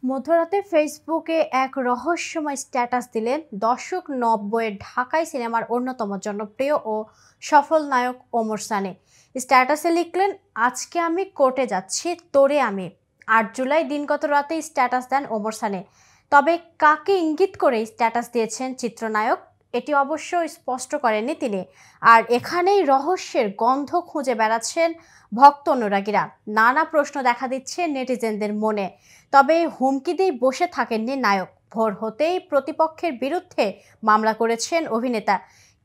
মধ্যরাতে ফেসবুকে এক রহস্যময় স্ট্যাটাস দিলেন দশক ৯০-এর ঢাকাই সিনেমার অন্যতম জনপ্রিয় ও সফল নায়ক ওমর সানি। স্ট্যাটাসে লিখলেন, আজকে আমি কোর্টে যাচ্ছি, তোরে আমি। ৮ জুলাই দিনগত রাতে স্ট্যাটাস দেন ওমর সানি। তবে কাকে ইঙ্গিত করে স্ট্যাটাস দিয়েছেন চিত্রনায়ক, এটি অবশ্য স্পষ্ট করেননি তিনি। আর এখানেই রহস্যের গন্ধ খুঁজে বেড়াচ্ছেন ভক্ত অনুরাগীরা। নানা প্রশ্ন দেখা দিচ্ছে নেটিজেনদের মনে। তবে হুমকি দিয়ে বসে থাকেননি নায়ক। ভোর হতেই প্রতিপক্ষের বিরুদ্ধে মামলা করেছেন অভিনেতা।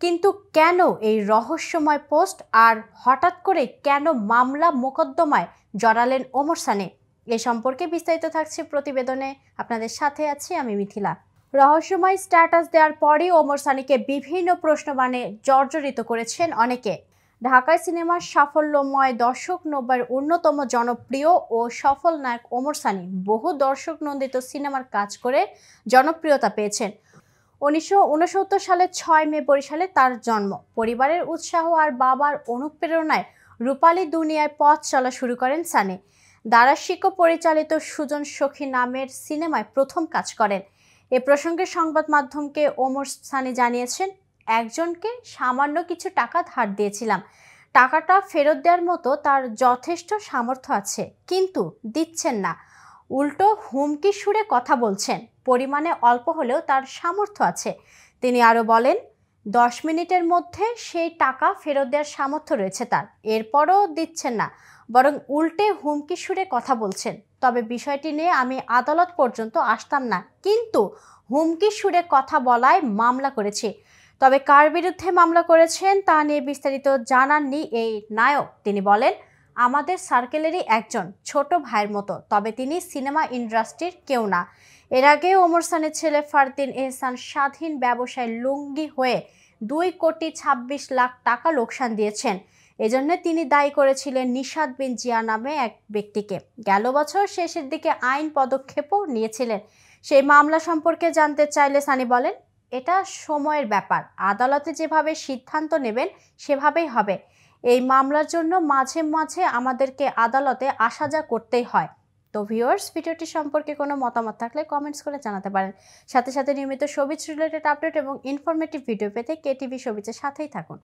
কিন্তু কেন এই রহস্যময় পোস্ট, আর হঠাৎ করে কেন মামলা মোকদ্দমায় জড়ালেন ওমর সানি? এ সম্পর্কে বিস্তারিত থাকছে প্রতিবেদনে। আপনাদের সাথে আছি আমি মিথিলা। রহস্যময় স্ট্যাটাস দেওয়ার পরই ওমর সানিকে বিভিন্ন প্রশ্নবাণে জর্জরিত করেছেন অনেকে। ঢাকায় সিনেমার সাফল্যময় দর্শক ৯০-এর অন্যতম জনপ্রিয় ও সফল নায়ক ওমর সানি বহু দর্শক নন্দিত সিনেমার কাজ করে জনপ্রিয়তা পেয়েছেন। ১৯৬৯ সালের ৬ মে বরিশালে তার জন্ম। পরিবারের উৎসাহ আর বাবার অনুপ্রেরণায় রূপালী দুনিয়ায় পথ চলা শুরু করেন সানি। দারাশিকো পরিচালিত সুজন সখী নামের সিনেমায় প্রথম কাজ করেন। এ প্রসঙ্গে সংবাদ মাধ্যমকে ওমর সানি জানিয়েছেন, একজনকে সামান্য কিছু টাকা ধার দিয়েছিলাম। টাকাটা ফেরত দেওয়ার মতো তার যথেষ্ট সামর্থ্য আছে, কিন্তু দিচ্ছেন না। উল্টো হুমকি সুরে কথা বলছেন। পরিমাণে অল্প হলেও তার সামর্থ্য আছে। তিনি আরও বলেন, ১০ মিনিটের মধ্যে সেই টাকা ফেরত দেওয়ার সামর্থ্য রয়েছে তার, এরপরও দিচ্ছেন না, বরং উল্টে হুমকি সুরে কথা বলছেন। তবে বিষয়টি নিয়ে আমি আদালত পর্যন্ত আসতাম না, কিন্তু হুমকি সুরে কথা বলায় মামলা করেছি। তবে কার বিরুদ্ধে মামলা করেছেন তা নিয়ে বিস্তারিত জানাননি এই নায়ক। তিনি বলেন, আমাদের সার্কেলেরই একজন, ছোট ভাইয়ের মতো, তবে তিনি সিনেমা ইন্ডাস্ট্রির কেউ না। এর আগে ওমর সানির ছেলে ফারদিন এহসান স্বাধীন ব্যবসায় লুঙ্গি হয়ে ২,২৬,০০,০০০ টাকা লোকসান দিয়েছেন। এজন্য তিনি দায়ী করেছিলেন নিশাত বিন জিয়া নামে এক ব্যক্তিকে। গেল বছর শেষের দিকে আইন পদক্ষেপও নিয়েছিলেন। সেই মামলা সম্পর্কে জানতে চাইলে সানি বলেন, এটা সময়ের ব্যাপার, আদালতে যেভাবে সিদ্ধান্ত নেবেন সেভাবেই হবে। এই মামলার জন্য মাঝে মাঝে আমাদেরকে আদালতে আসা যা করতেই হয়। তো ভিউয়ার্স, ভিডিওটি সম্পর্কে কোনো মতামত থাকলে কমেন্টস করে জানাতে পারেন। সাথে সাথে নিয়মিত শোবিজ রিলেটেড আপডেট এবং ইনফরমেটিভ ভিডিও পেতে কেটিভি শোবিজের সাথেই থাকুন।